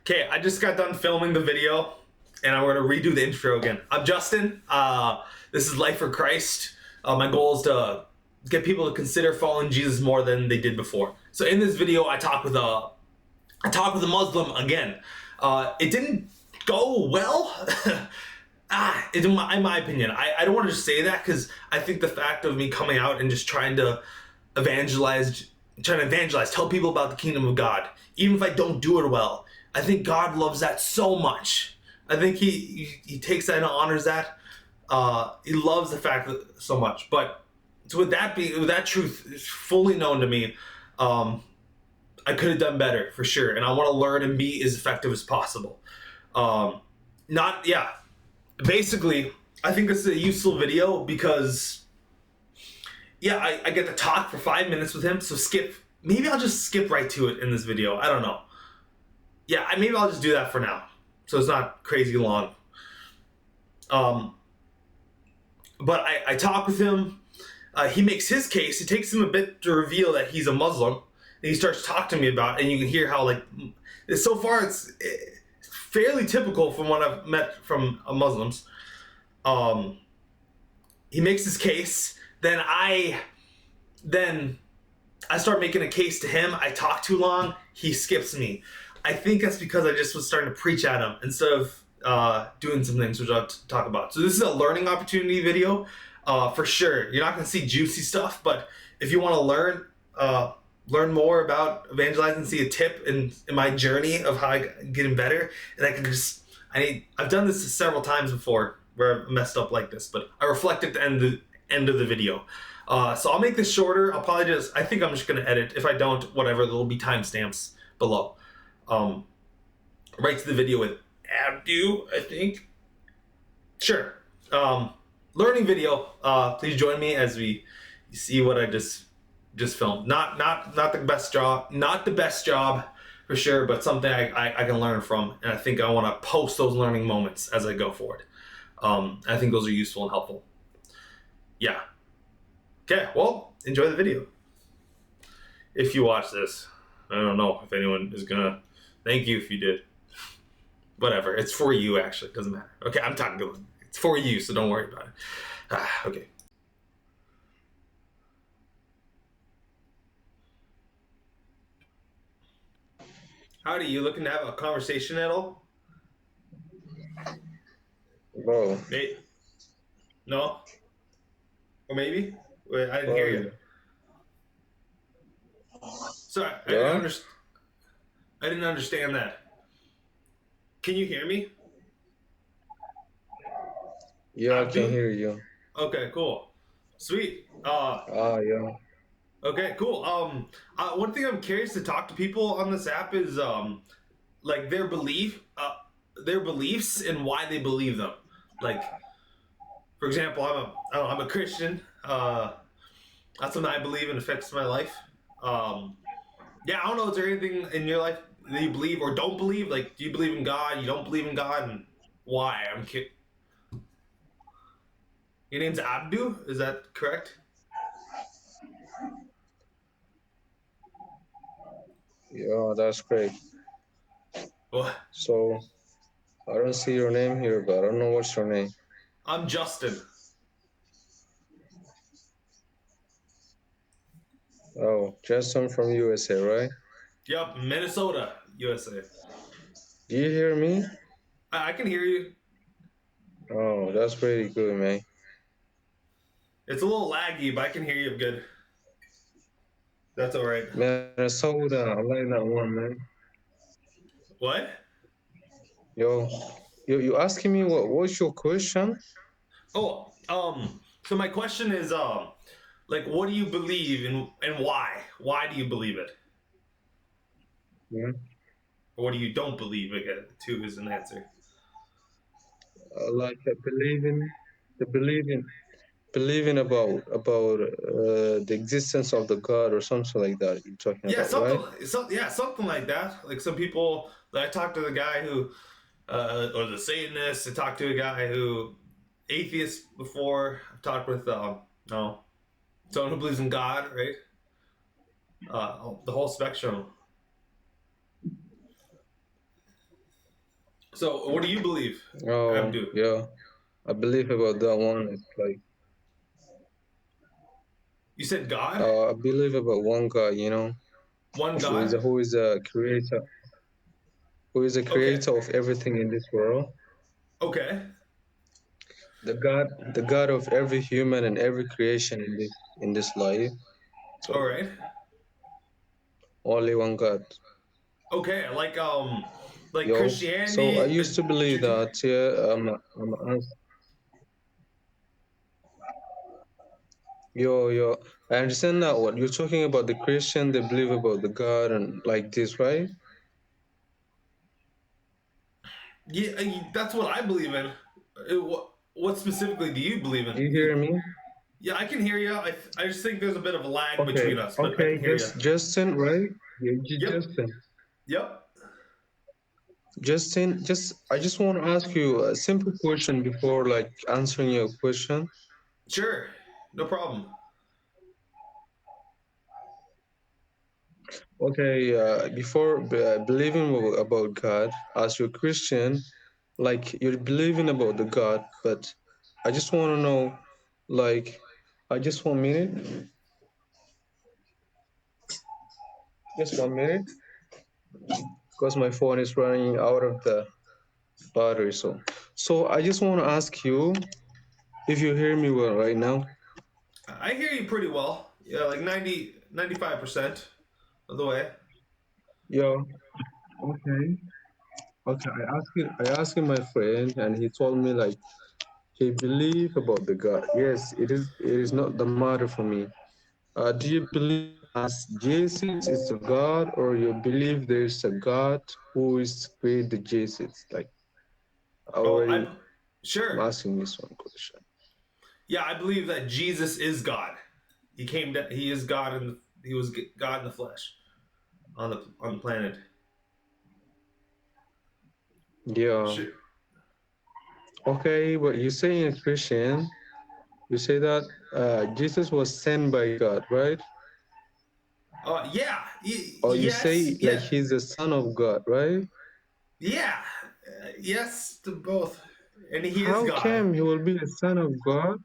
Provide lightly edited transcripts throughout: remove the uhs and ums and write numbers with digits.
Okay, I just got done filming the video, and I'm going to redo the intro again. I'm Justin. This is Life for Christ. My goal is to get people to consider following Jesus more than they did before. So in this video, I talk with a Muslim again. It didn't go well. In my opinion, I don't want to just say that because I think the fact of me coming out and just trying to evangelize, tell people about the kingdom of God, even if I don't do it well, I think God loves that so much. I think he takes that and honors that. He loves the fact that so much. But so with that truth fully known to me, I could have done better for sure, and I want to learn and be as effective as possible. Not yeah. Basically, I think this is a useful video because I get to talk for 5 minutes with him. So maybe I'll just skip right to it in this video. I don't know. Yeah, maybe I'll just do that for now, so it's not crazy long. But I talk with him. He makes his case. It takes him a bit to reveal that he's a Muslim. And he starts talking to me about it, and you can hear how, like, so far it's fairly typical from what I've met from Muslims. He makes his case. Then I start making a case to him. I talk too long. He skips me. I think that's because I just was starting to preach at him instead of doing some things which I'll talk about. So this is a learning opportunity video for sure. You're not going to see juicy stuff, but if you want to learn more about evangelizing, see a tip in my journey of how I'm getting better, and I've done this several times before where I've messed up like this, but I reflect at the end of the video. So I'll make this shorter. I think I'm just going to edit. If I don't, whatever, there'll be timestamps below. Right to the video with Abdu, I think. Sure. Learning video. Please join me as we see what I just filmed. Not the best job. Not the best job for sure, but something I can learn from, and I think I want to post those learning moments as I go forward. I think those are useful and helpful. Yeah. Okay, well, enjoy the video. If you watch this, I don't know if anyone is gonna thank you if you did. Whatever, it's for you actually, it doesn't matter. Okay, I'm talking good. It's for you, so don't worry about it. Okay. Howdy, you looking to have a conversation at all? Bro, No? Or maybe? Wait, I didn't hear you. Sorry, yeah, I didn't understand that. Can you hear me? yeah, I can Abdu? hear you. Okay, cool. Sweet. Yeah, Okay, cool. One thing I'm curious to talk to people on this app is like their beliefs and why they believe them. Like, for example, I'm a Christian. That's something I believe and affects my life. Yeah, I don't know. Is there anything in your life that you believe or don't believe? Like, do you believe in God? You don't believe in God, and why? Your name's Abdu. Is that correct? yeah, that's great. Well, So, I don't see your name here, but I don't know what's your name. I'm Justin. Oh, Justin from USA, right? Yep, Minnesota, USA. Do you hear me? I can hear you. Oh, that's pretty good, man. It's a little laggy, but I can hear you good. That's all right. Minnesota, I like that one, man. What? Yo, you asking me what's your question? Oh, so my question is, like, what do you believe and why? Why do you believe it? Yeah. Or what do you don't believe? Again, too is an answer. Like believing about the existence of the God or something like that. You're talking Yeah, about, right? something like that. Like some people, like I talked to the guy who, or the Satanist. I talked to a guy who, atheist before. I've talked with, no, someone who believes in God, right? The whole spectrum. So, what do you believe, Oh, Abdu? yeah. I believe about that one. It's like, You said God, I believe about one God, you know, one God. who is a creator, who is a Okay, creator of everything in this world. okay, The God of every human and every creation in this life. all So right, only one God. okay. Like Yo, so I Christianity, used to believe Judaism. that, yeah, yo, I understand now what you're talking about. The Christian, they believe about the God and like this, right? Yeah, that's what I believe in. What specifically do you believe Do in? you hear me? Yeah, I can hear you. I just think there's a bit of a lag Okay, between us, but I okay, can hear you. Justin, right? Yeah, Yep, Justin. yep. Justin, I just want to ask you a simple question before like answering your question. Sure, no problem. Okay, before believing about God, as you're Christian, like you're believing about the God, but I just want to know, like, I just 1 minute, just 1 minute, because my phone is running out of the battery. So I just want to ask you if you hear me well right now. I hear you pretty well. Yeah, like 95% of the way. Yeah. Okay. Okay. I asked my friend, and he told me like he believe about the God. Yes, it is not the matter for me. Do you believe as Jesus is a God, or you believe there's a God who is created Jesus? Like I Oh, already, I'm sure. asking this one question. Yeah, I believe that Jesus is God. He is God, and he was God in the flesh on the planet. Yeah. Sure. Okay, but you say in Christian, you say that Jesus was sent by God, right? Yeah. Or you Yes. say like Yeah. he's the son of God, right? Yeah. Yes to both, and he is How God. come he will be the son of God?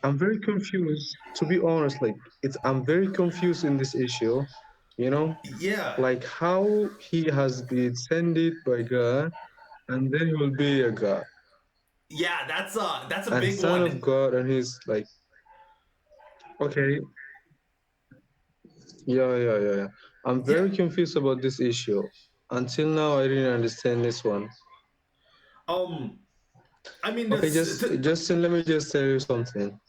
I'm very confused. To be honest, like I'm very confused in this issue. You know, Yeah. like how he has been sent by God, and then he will be a God Yeah. That's a and big son one. of God, and he's like, okay, yeah. I'm Yeah. very confused about this issue. Until now, I didn't understand this one. Um. I mean, Okay, this. Justin, let me just tell you something.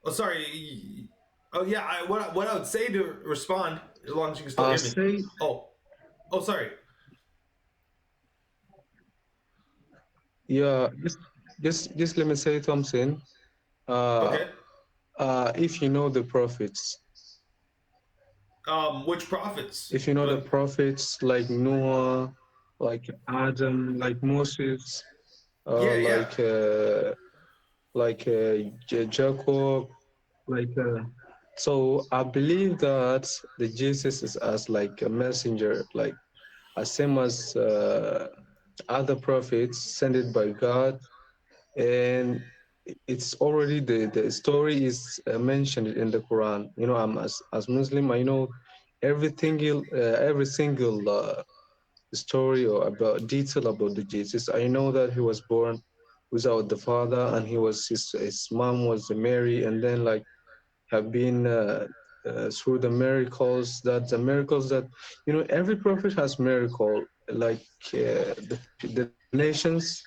Oh, sorry. Oh, yeah. What I would say to respond, as long as you can still hear me. Say, Oh. Oh, sorry. yeah, just let me say something. Uh, Okay. if you know the prophets, Which prophets? if you know the Like. prophets like Noah, like Adam, like Moses, Yeah. Yeah. like Jacob, like so I believe that the Jesus is as like a messenger, like as same as other prophets sent it by God, and it's already the story is mentioned in the Quran. You know, I'm as Muslim, I know every single story or about detail about the Jesus. I know that he was born without the father, and his mom was Mary, and then like have been through the miracles that you know every prophet has miracle like the nations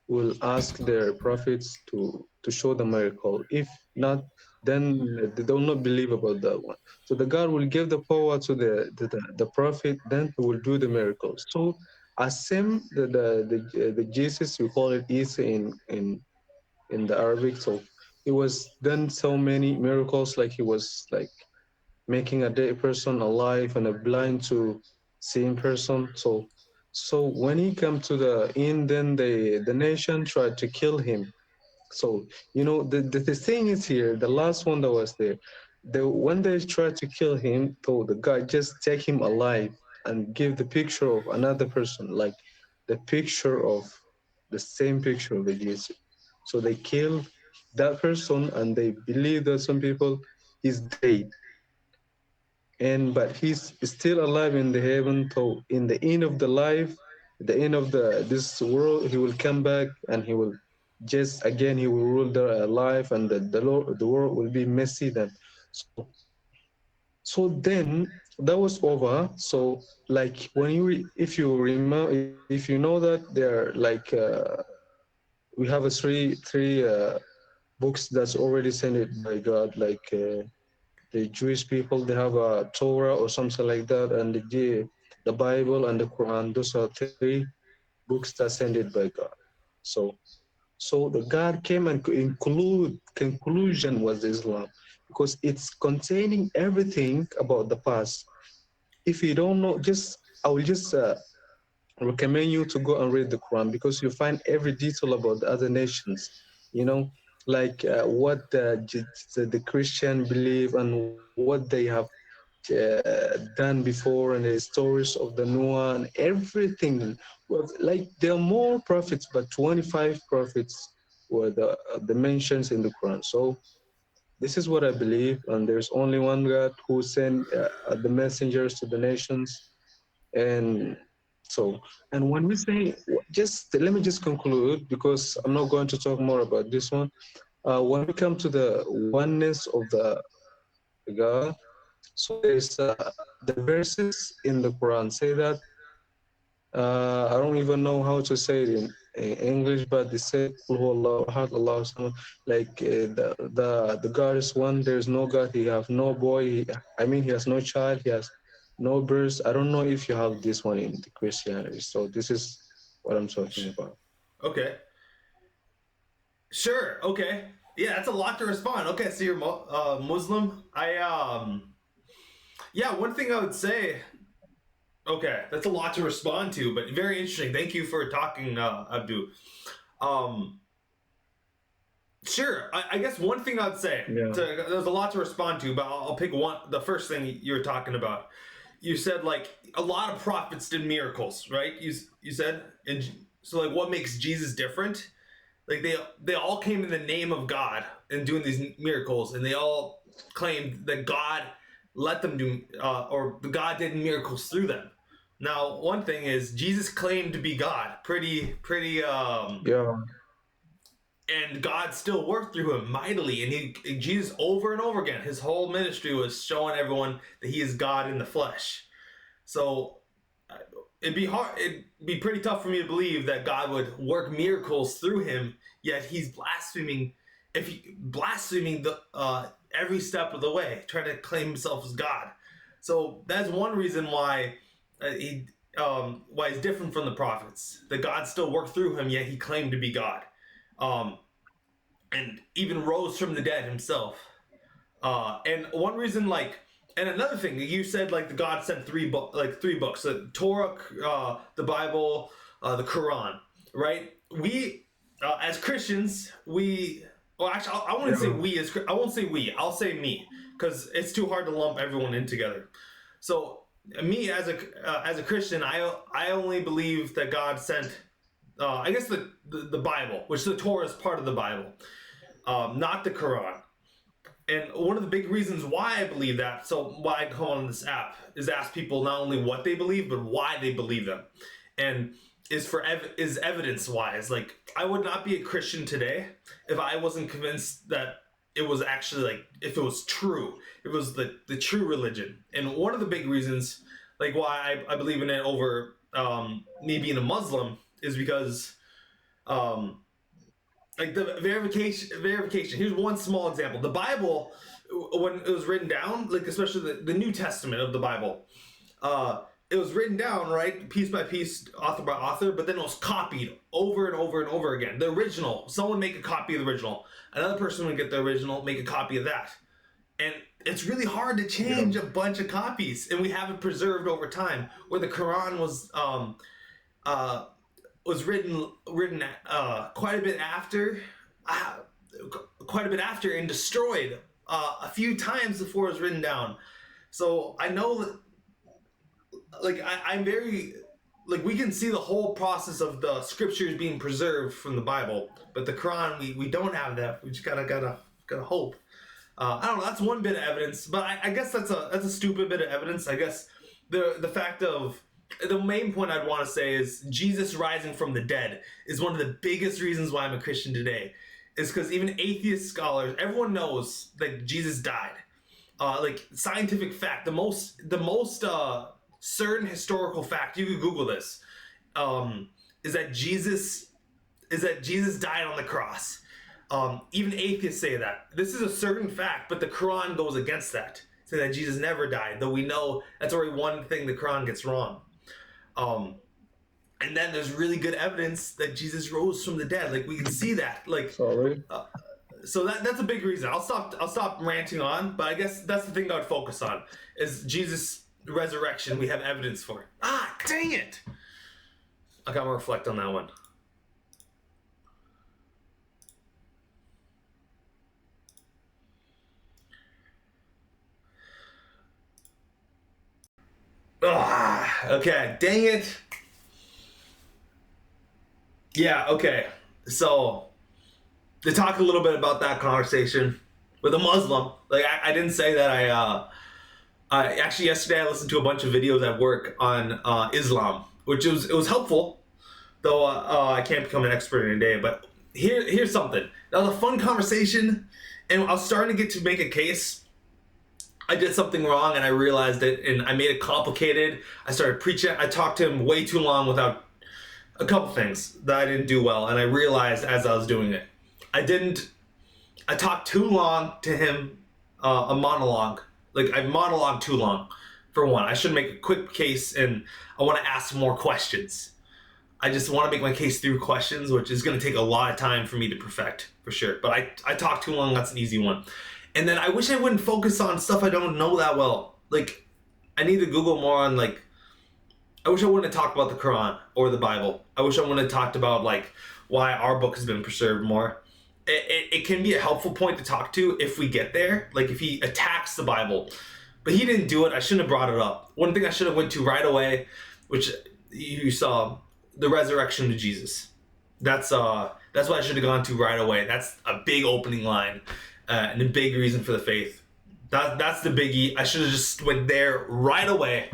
will ask their prophets to show the miracle. If not, then they will not believe about that one. So the God will give the power to the prophet, then he will do the miracles. So as same the Jesus, we call it Isa in the Arabic. So he was done so many miracles, like he was like making a dead person alive and a blind to seeing person. So when he came to the end, then the nation tried to kill him. So you know the thing is here, the last one that was there. when they try to kill him, so the guy just take him alive and give the picture of another person, like the picture of the same picture of the Jesus. So they killed that person, and they believe that some people he's dead, and but he's still alive in the heaven. So in the end of the life, the end of the this world, he will come back and he will just again he will rule the life, and the world will be messy then. So then that was over. So like when you if you remember if you know that there like we have a three books that's already sent it by God, like the Jewish people they have a Torah or something like that, and the Bible and the Quran. Those are three books that sent it by God. So the God came and conclusion was Islam, because it's containing everything about the past. If you don't know, just I will just recommend you to go and read the Quran, because you find every detail about the other nations. You know, like what the Christian believe and what they have done before, and the stories of the Noah and everything. Well, like there are more prophets, but 25 prophets were the mentions in the Quran. So this is what I believe, and there's only one God who sent the messengers to the nations. And so, and when we say, just let me just conclude, because I'm not going to talk more about this one. When we come to the oneness of the God, so there's the verses in the Quran say that I don't even know how to say it in English, but they say "Qul huwallahu ahad, Allahu samad." Like the God is one. There's no God. He have no boy. I mean, he has no child. He has no birth. I don't know if you have this one in the Christianity. So this is what I'm talking about. Okay. Sure. Okay. Yeah, that's a lot to respond. Okay, so you're Muslim. Yeah, one thing I would say. Okay, that's a lot to respond to, but very interesting. Thank you for talking, Abdu. Um, sure. I guess one thing I'd say. Yeah. There's a lot to respond to, but I'll pick one. The first thing you were talking about. You said like a lot of prophets did miracles, right? You said, and so like what makes Jesus different? Like they all came in the name of God and doing these miracles, and they all claimed that God let them do, or God did miracles through them. Now, one thing is Jesus claimed to be God, pretty, Yeah. and God still worked through him mightily. And Jesus over and over again, his whole ministry was showing everyone that he is God in the flesh. So it'd be hard. It'd be pretty tough for me to believe that God would work miracles through him. Yet he's blaspheming, blaspheming the every step of the way, trying to claim himself as God. So that's one reason why he's different from the prophets. That God still worked through him, yet he claimed to be God, um, and even rose from the dead himself. And one reason, like, and another thing you said, like the God sent three books: the Torah, the Bible, the Quran. Right? We, as Christians, well, actually, I wouldn't say Yeah. we as I won't say we. I'll say me, because it's too hard to lump everyone in together. So me as a Christian, I only believe that God sent. I guess the Bible, which the Torah is part of the Bible, not the Quran. And one of the big reasons why I believe that, so why I come on this app, is ask people not only what they believe, but why they believe them, and is evidence wise. Like I would not be a Christian today if I wasn't convinced that it was actually like if it was true, it was the true religion. And one of the big reasons, like why I believe in it over me being a Muslim, is because um, like the verification. Here's one small example: the Bible, when it was written down, like especially the New Testament of the Bible, it was written down, right, piece by piece, author by author, but then it was copied over and over and over again. The original, someone make a copy of the original, another person would get the original, make a copy of that, and it's really hard to Yeah. change a bunch of copies, and we have it preserved over time. Where the Quran uh, was written quite a bit after, uh, and destroyed a few times before it was written down. So I know that, like, I'm very, like, we can see the whole process of the scriptures being preserved from the Bible, but the Quran, we don't have that. We just gotta hope. I don't know. That's one bit of evidence, but I guess that's a stupid bit of evidence. I guess the fact of the main point I'd want to say is Jesus rising from the dead is one of the biggest reasons why I'm a Christian today. Is because even atheist scholars, everyone knows that Jesus died. Like scientific fact, the most certain historical fact, you could Google this, is that Jesus died on the cross. Even atheists say that. This is a certain fact, but the Quran goes against that, saying that Jesus never died, though we know that's already one thing the Quran gets wrong. And then there's really good evidence that Jesus rose from the dead. Like we can see that. Like, Sorry. So that's a big reason. I'll stop ranting on, but I guess that's the thing I would focus on is Jesus' resurrection. We have evidence for. Ah, dang it! I gotta reflect on that one. Okay, dang it. Yeah, okay. So, to talk a little bit about that conversation with a Muslim, like I didn't say that I actually yesterday I listened to a bunch of videos at work on Islam, which it was helpful, though I can't become an expert in a day. But here's something. That was a fun conversation, and I was starting to get to make a case. I did something wrong and I realized it and I made it complicated. I started preaching. I talked to him way too long without a couple things that I didn't do well. And I realized as I was doing it, I talked too long to him, a monologue. Like I monologued too long for one. I should make a quick case and I want to ask more questions. I just want to make my case through questions, which is going to take a lot of time for me to perfect for sure. But I talked too long. That's an easy one. And then I wish I wouldn't focus on stuff I don't know that well. Like, I need to Google more on, like, I wish I wouldn't have talked about the Quran or the Bible. I wish I wouldn't have talked about, like, why our book has been preserved more. It can be a helpful point to talk to if we get there. Like, if he attacks the Bible. But he didn't do it. I shouldn't have brought it up. One thing I should have went to right away, which you saw, the resurrection of Jesus. That's what I should have gone to right away. That's a big opening line. And a big reason for the faith. That's the biggie. I should have just went there right away.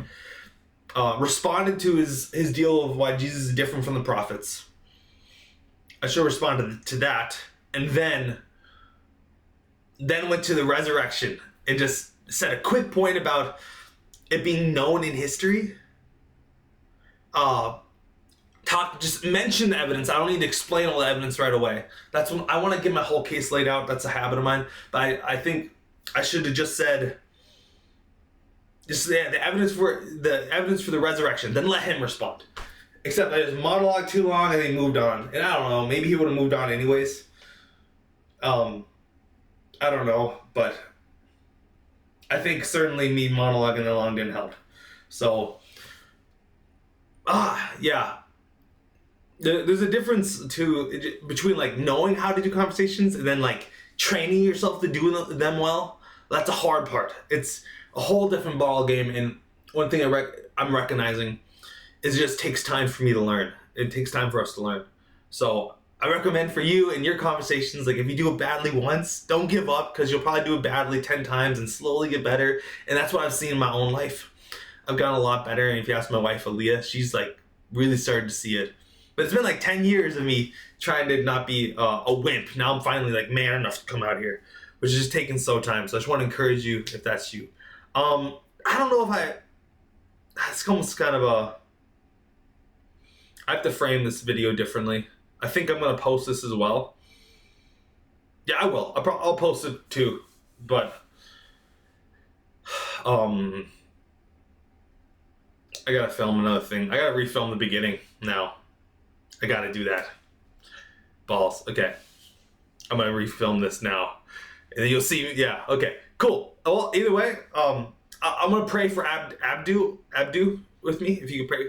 Responded to his deal of why Jesus is different from the prophets. I should have responded to that. And then went to the resurrection. And just said a quick point about it being known in history. Just mention the evidence. I don't need to explain all the evidence right away. That's when I want to get my whole case laid out. That's a habit of mine. But I think I should have just said, the evidence for the resurrection. Then let him respond. Except I just monologued too long and he moved on. And I don't know. Maybe he would have moved on anyways. I don't know, but I think certainly me monologuing that long didn't help. So, yeah. There's a difference between like knowing how to do conversations and then like training yourself to do them well. That's a hard part. It's a whole different ball game. And one thing I'm recognizing is it just takes time for me to learn. It takes time for us to learn. So I recommend for you in your conversations, like if you do it badly once, don't give up because you'll probably do it badly 10 times and slowly get better. And that's what I've seen in my own life. I've gotten a lot better. And if you ask my wife, Aaliyah, she's like really started to see it. But it's been like 10 years of me trying to not be a wimp. Now I'm finally like man enough to come out here, which is just taking so time. So I just want to encourage you if that's you. I don't know if it's almost kind of I have to frame this video differently. I think I'm going to post this as well. Yeah, I will. I'll post it too. But, I got to film another thing. I got to refilm the beginning now. I gotta do that. Balls. Okay. I'm gonna refilm this now. And then you'll see, yeah, okay. Cool. Well, either way, I'm gonna pray for Abdu with me. If you could pray,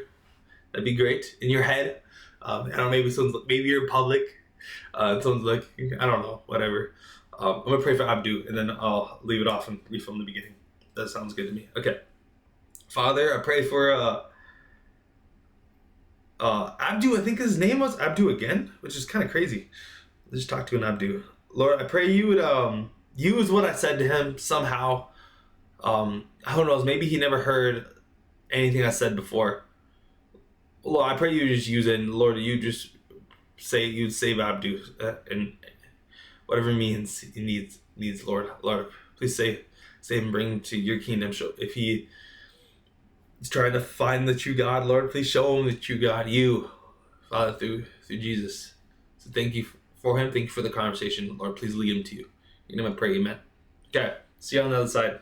that'd be great. In your head. I don't know, maybe you're in public. Someone's like, I don't know, whatever. I'm gonna pray for Abdu, and then I'll leave it off and refilm the beginning. That sounds good to me. Okay, Father, I pray for Abdu. I think his name was Abdu again, which is kind of crazy. I just talked to an Abdu. Lord, I pray you would use what I said to him somehow. Who knows? Maybe he never heard anything I said before. Lord, I pray you just use it, and Lord, you just you'd save Abdu, and whatever means he needs. Lord, please save him, bring him to your kingdom. Show if he is trying to find the true God, Lord, please show him the true God, you, Father, through Jesus. So thank you for him. Thank you for the conversation, Lord. Please lead him to you. In your name I pray, amen. Okay, see you on the other side.